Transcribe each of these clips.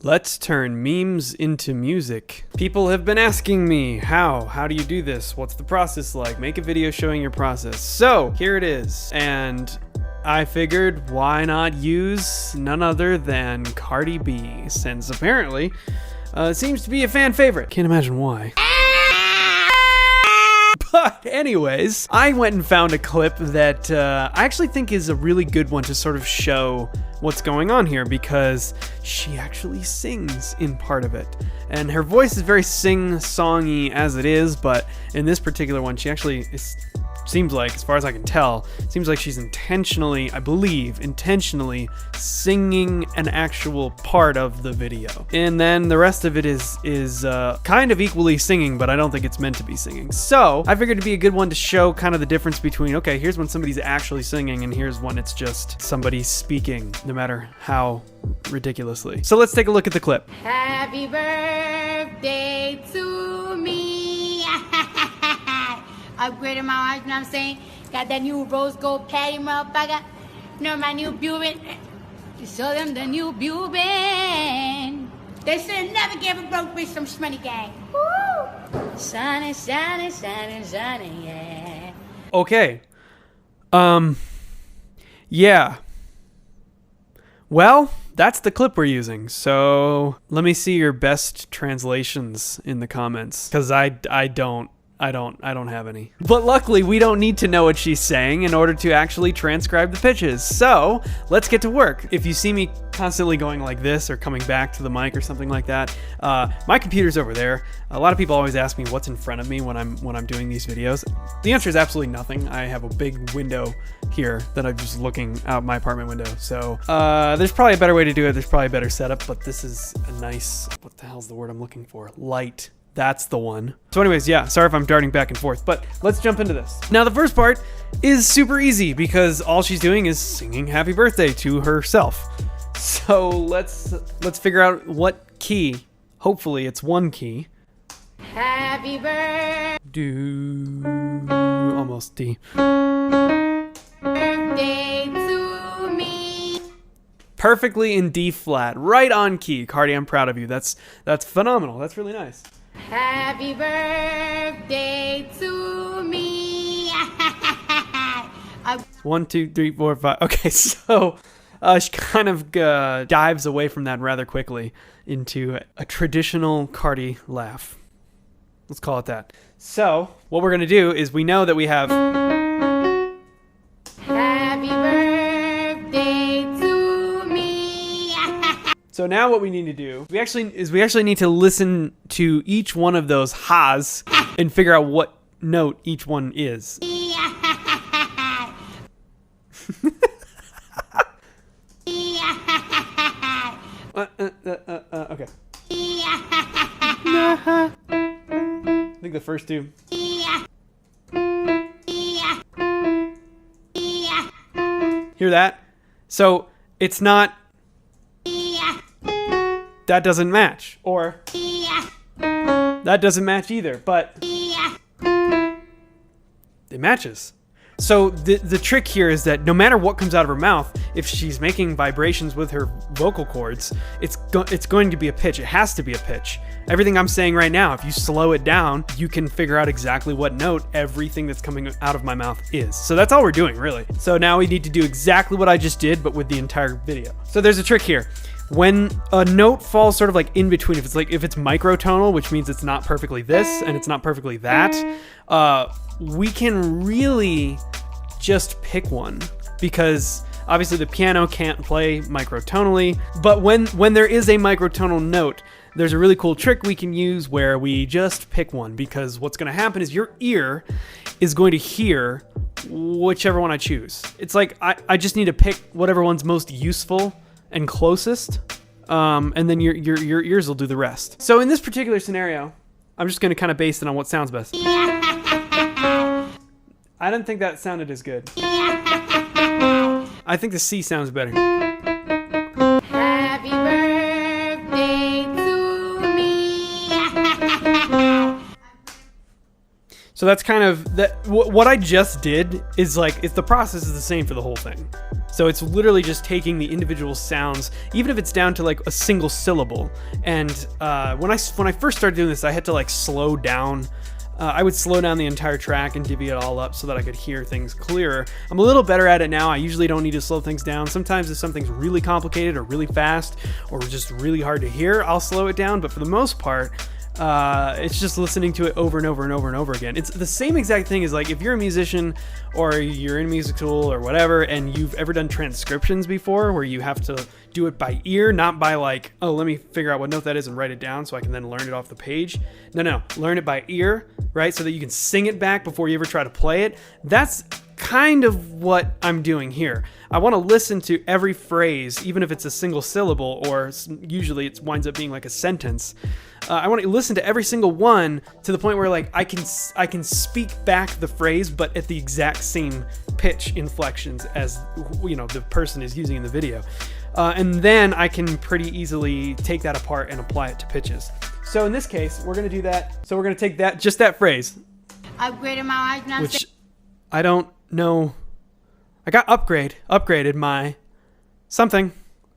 Let's turn memes into music. People have been asking me, how do you do this? What's the process like? Make a video showing your process. So here it is. And I figured why not use none other than Cardi B, since apparently it seems to be a fan favorite. Can't imagine why. But anyways, I went and found a clip that I actually think is a really good one to sort of show what's going on here, because she actually sings in part of it. And her voice is very sing-songy as it is, but in this particular one, she actually seems like, as far as I can tell, seems like she's intentionally, I believe, intentionally singing an actual part of the video. And then the rest of it is kind of equally singing, but I don't think it's meant to be singing. So I figured it'd be a good one to show kind of the difference between, okay, here's when somebody's actually singing, and here's when it's just somebody speaking, no matter how ridiculously. So let's take a look at the clip. Happy birthday to me. Upgraded my watch, you know what I'm saying? Got that new rose gold patty, motherfucker. You know my new Buick. Show them the new Buick. They should never give a broke bitch some shmoney gang. Woo! Shining, shining, shining, shining, yeah. Okay. Yeah. Well, that's the clip we're using. So let me see your best translations in the comments, because I don't have any. But luckily, we don't need to know what she's saying in order to actually transcribe the pitches. So let's get to work. If you see me constantly going like this or coming back to the mic or something like that, my computer's over there. A lot of people always ask me what's in front of me when I'm doing these videos. The answer is absolutely nothing. I have a big window here that I'm just looking out my apartment window. So there's probably a better way to do it. There's probably a better setup, but this is a nice, what the hell's the word I'm looking for? Light. That's the one. So anyways, yeah, sorry if I'm darting back and forth, but let's jump into this. Now the first part is super easy because all she's doing is singing happy birthday to herself. So let's figure out what key. Hopefully it's one key. Happy birthday Do, almost D. to me. Perfectly in D flat, right on key. Cardi, I'm proud of you. That's phenomenal. That's really nice. Happy birthday to me. 1, 2, 3, 4, 5. Okay, so she kind of dives away from that rather quickly into a traditional Cardi laugh. Let's call it that. So what we're going to do is, we know that we have... Happy birthday to me. So now what we need to do, we actually need to listen to each one of those ha's and figure out what note each one is. Okay. I think the first two. Hear that? So it's not... That doesn't match. Or... That doesn't match either, but... It matches. So the trick here is that no matter what comes out of her mouth, if she's making vibrations with her vocal cords, it's going to be a pitch. It has to be a pitch. Everything I'm saying right now, if you slow it down, you can figure out exactly what note everything that's coming out of my mouth is. So that's all we're doing, really. So now we need to do exactly what I just did, but with the entire video. So there's a trick here. When a note falls sort of like in between, if it's microtonal, which means it's not perfectly this and it's not perfectly that, we can really just pick one, because obviously the piano can't play microtonally, but when there is a microtonal note, there's a really cool trick we can use where we just pick one, because what's going to happen is your ear is going to hear whichever one I choose. It's like I just need to pick whatever one's most useful and closest, and then your ears will do the rest. So in this particular scenario, I'm just going to kind of base it on what sounds best. I don't think that sounded as good. I think the C sounds better. Happy birthday to me. So that's kind of that. What I just did is like, the process is the same for the whole thing. So it's literally just taking the individual sounds, even if it's down to like a single syllable. And when I first started doing this, I had to like slow down. I would slow down the entire track and divvy it all up so that I could hear things clearer. I'm a little better at it now. I usually don't need to slow things down. Sometimes if something's really complicated or really fast or just really hard to hear, I'll slow it down. But for the most part, it's just listening to it over and over and over and over again. It's the same exact thing as like if you're a musician or you're in music school or whatever, and you've ever done transcriptions before where you have to do it by ear, not by like, oh, let me figure out what note that is and write it down so I can then learn it off the page. No, learn it by ear, right? So that you can sing it back before you ever try to play it. That's kind of what I'm doing here. I want to listen to every phrase, even if it's a single syllable, or usually it winds up being like a sentence. I want to listen to every single one to the point where like I can speak back the phrase, but at the exact same pitch inflections as the person is using in the video. And then I can pretty easily take that apart and apply it to pitches. So in this case, we're going to do that. So we're going to take that phrase, Upgraded my life, now which I don't know. I got upgraded my something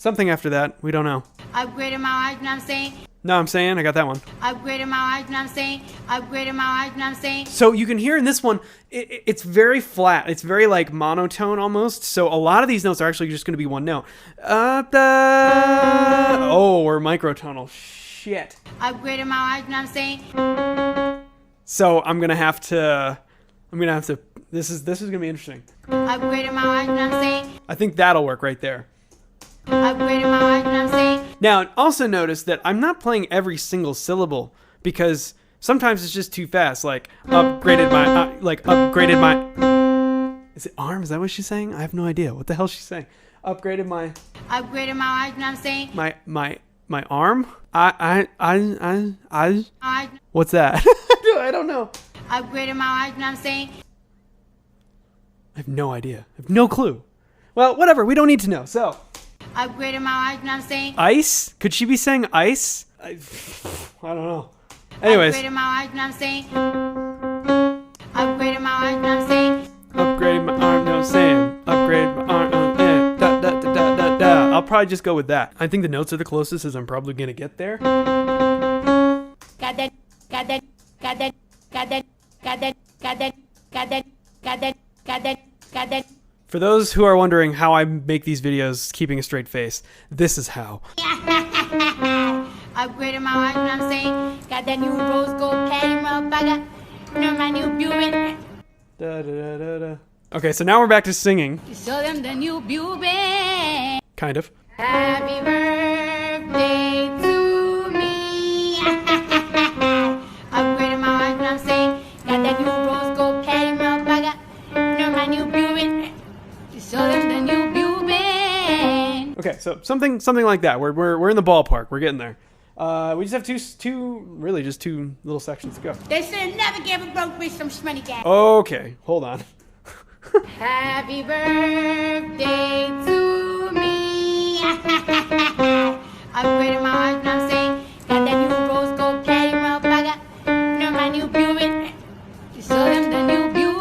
after that. We don't know. upgraded my life, now I'm saying. No, I'm saying I got that one. Upgraded my life, now I'm saying. Upgraded my life, now I'm saying. So you can hear in this one, it's very flat. It's very like monotone almost. So a lot of these notes are actually just going to be one note. Or microtonal. Shit. Upgraded my life, now I'm saying. So I'm gonna have to. This is gonna be interesting. Upgraded my life, now I'm saying. I think that'll work right there. Upgraded my life, now I'm saying. Now, also notice that I'm not playing every single syllable because sometimes it's just too fast. Like upgraded my. Is it arm? Is that what she's saying? I have no idea. What the hell is she saying? Upgraded my. Upgraded my life, now I'm saying. My arm? I. What's that? I don't know. Upgraded my life, now I'm saying. I have no idea. I have no clue. Well, whatever. We don't need to know. So. Upgraded my life, now I'm saying. Ice? Could she be saying ice? I don't know. Anyways. Upgraded my life, now I'm saying. Upgraded my life, now I'm saying. Upgraded my arm, now I'm saying. Upgraded my arm, da da da da da da. I'll probably just go with that. I think the notes are the closest as I'm probably gonna get there. Got that, got that, got that, got that, got that, got that, got that, got that, got that, got that. For those who are wondering how I make these videos keeping a straight face, this is how. Upgraded my life, now I'm saying. Got that new rose gold patty, motherfucker. My new Buick. Da, da, da, da, da. Okay, so now we're back to singing. Show them the new Buick. Kind of. Happy birthday to me. Upgraded my life, now I'm saying. Got that new rose gold patty, motherfucker. My new Buick. Show them the new Buick. Okay, so something like that. We're in the ballpark. We're getting there. We just have two little sections to go. They should never give a broke bitch some money gas. Okay, hold on. Happy birthday to me. Upgraded my life, now I'm saying. Got that new rose gold patty, motherfucker. My new Buick. Show them the new Buick.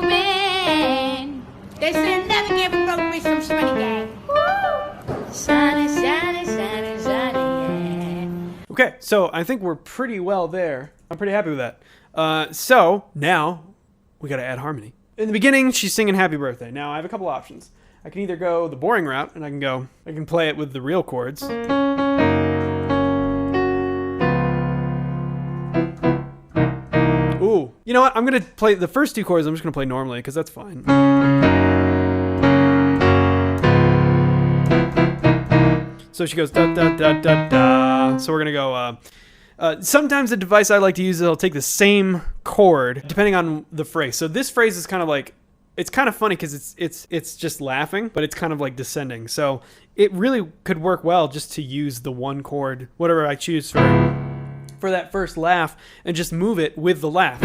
They should never give a broke bitch some money gas. Shiny, shiny, shiny, shiny, yeah. Okay, so I think we're pretty well there. I'm pretty happy with that. So now we gotta add harmony. In the beginning, she's singing Happy Birthday. Now I have a couple options. I can either go the boring route, and I can play it with the real chords. Ooh, you know what? I'm gonna play the first two chords. I'm just gonna play normally because that's fine. So she goes da da da da da. So we're gonna go. Sometimes the device I like to use, it'll take the same chord depending on the phrase. So this phrase is kind of like, it's kind of funny because it's just laughing, but it's kind of like descending. So it really could work well just to use the one chord, whatever I choose for that first laugh, and just move it with the laugh.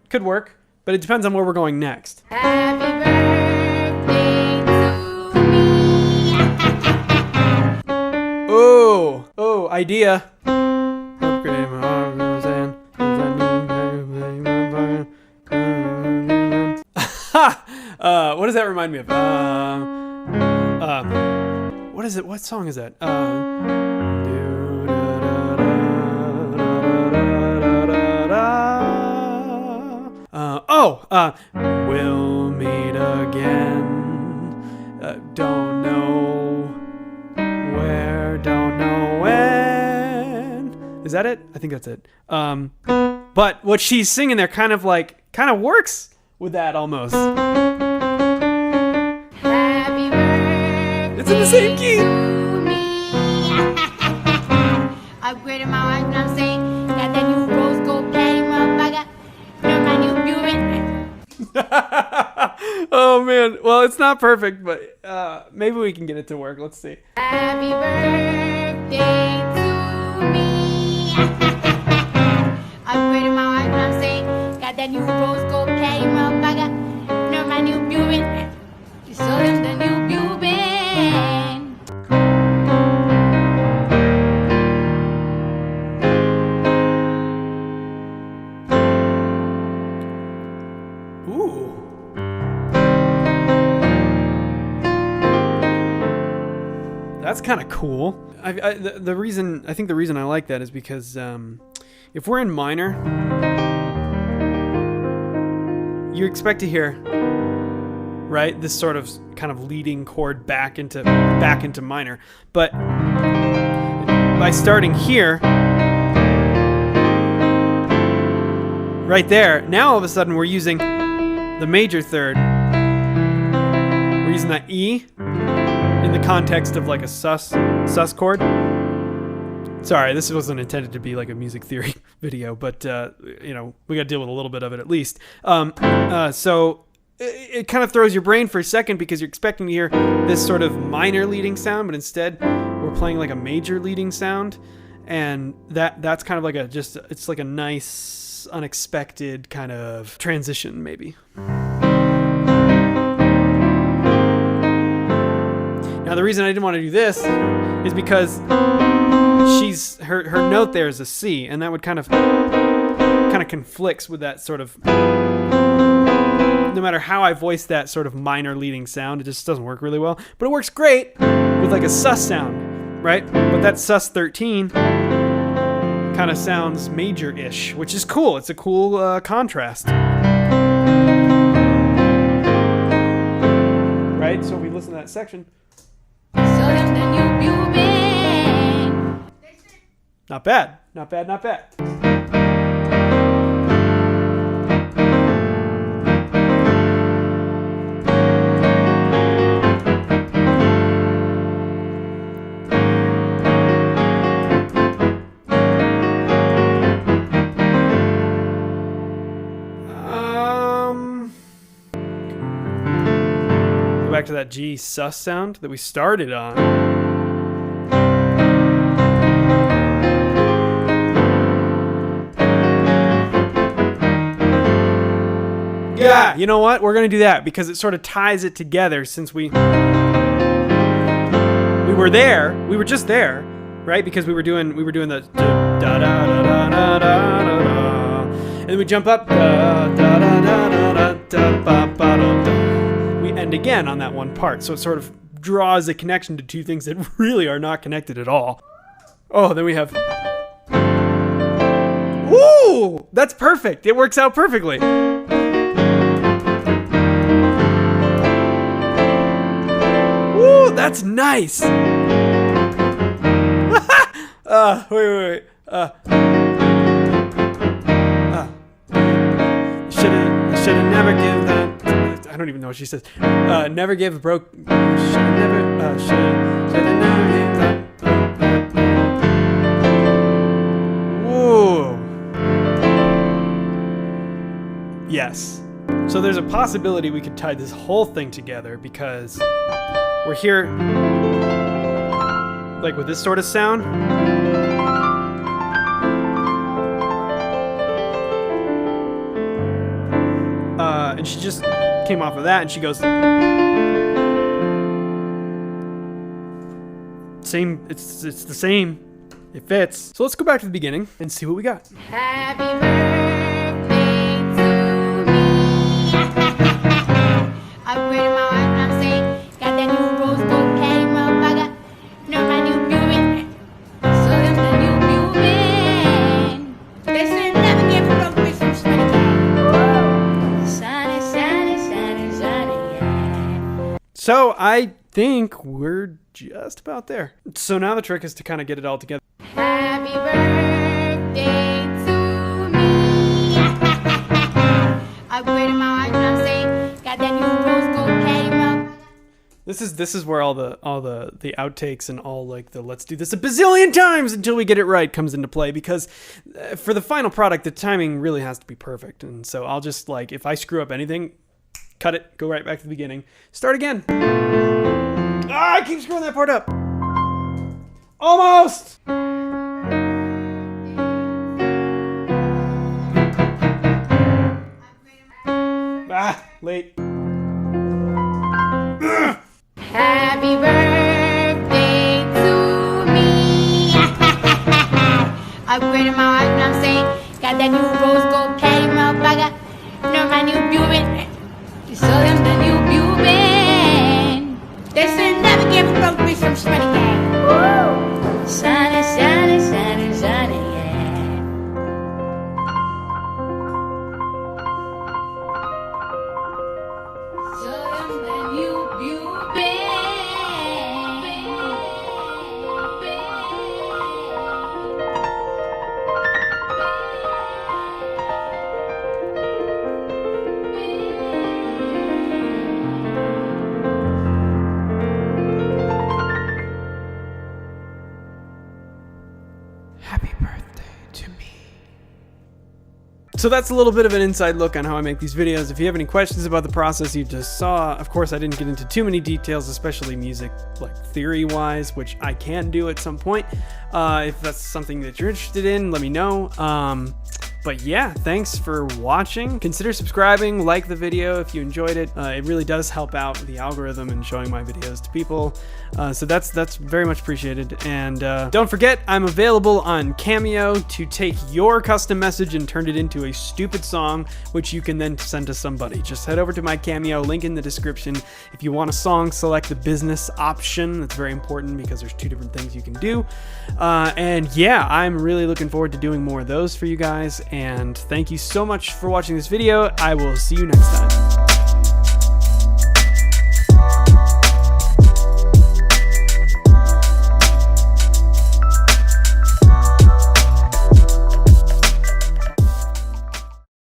Could work, but it depends on where we're going next. Happy birthday to me. Oh, idea. does that remind me of? What is it? What song is that? We'll meet again. Don't know where, don't know when. Is that it? I think that's it. But what she's singing there kind of works with that almost. Happy birthday. It's in the same key. To me. Upgraded my wife, and I'm saying, got that new rose gold patty, motherfucker. Know my new Buick. Oh man, well it's not perfect, but maybe we can get it to work. Let's see. Happy birthday to me. Upgraded my wife, and I'm saying, got that new rose gold patty, motherfucker. Know my new Buick. You saw them the new Buick. Ooh. That's kind of cool. The reason I like that is because if we're in minor, you expect to hear, right, this sort of kind of leading chord back into minor, but by starting here, right there, now all of a sudden we're using the major third. We're using that E in the context of like a sus chord. Sorry, this wasn't intended to be like a music theory video, but we got to deal with a little bit of it at least. So it kind of throws your brain for a second because you're expecting to hear this sort of minor leading sound, but instead we're playing like a major leading sound, and that's kind of like it's like a nice, unexpected kind of transition, maybe. Now the reason I didn't want to do this is because her note there is a C, and that would kind of conflicts with that sort of, no matter how I voice that sort of minor leading sound, it just doesn't work really well. But it works great with like a sus sound, right? But that sus 13 kind of sounds major-ish, which is cool. It's a cool contrast. Right? So if we listen to that section. Not bad. Not bad, not bad. Go back to that G sus sound that we started on. Yeah, you know what? We're gonna do that because it sort of ties it together. Since we were there, we were just there, right? Because we were doing the da da da da da da da, and then we jump up da da da da da da ba ba da da. We end again on that one part, so it sort of draws a connection to two things that really are not connected at all. Oh, then we have. Ooh, that's perfect. It works out perfectly. Ooh, that's nice. Wait. Shoulda never give that. I don't even know what she says. Never give a broke. Shoulda never give that. Whoa. Yes. So there's a possibility we could tie this whole thing together because we're here, like with this sort of sound. And she just came off of that and she goes, same, it's the same, it fits. So let's go back to the beginning and see what we got. Happy birthday to me. I pray to my So I think we're just about there. So now the trick is to kind of get it all together. Happy birthday to me. I put in my eyes when I'm saying, got that new rose gold patty mouth. This is where all the outtakes and all like the let's do this a bazillion times until we get it right comes into play, because for the final product the timing really has to be perfect. And so I'll just, like, if I screw up anything, cut it, go right back to the beginning, start again. I keep screwing that part up. Almost. Late. Happy birthday to me. I put in my eyes when I'm saying, got that new rose gold patty motherfucker. You know my new Buick. You saw them the new Buick. They should never give a broke bitch some shmoney gang. Woo! Shiny, shiny, shiny, shiny, yeah. Show them the new Buick. Happy birthday to me. So that's a little bit of an inside look on how I make these videos. If you have any questions about the process you just saw, of course I didn't get into too many details, especially music, like theory-wise, which I can do at some point. If that's something that you're interested in, let me know. But yeah, thanks for watching. Consider subscribing, like the video if you enjoyed it. It really does help out the algorithm and showing my videos to people. So that's very much appreciated. And don't forget, I'm available on Cameo to take your custom message and turn it into a stupid song, which you can then send to somebody. Just head over to my Cameo, link in the description. If you want a song, select the business option. That's very important because there's two different things you can do. And yeah, I'm really looking forward to doing more of those for you guys. And thank you so much for watching this video. I will see you next time.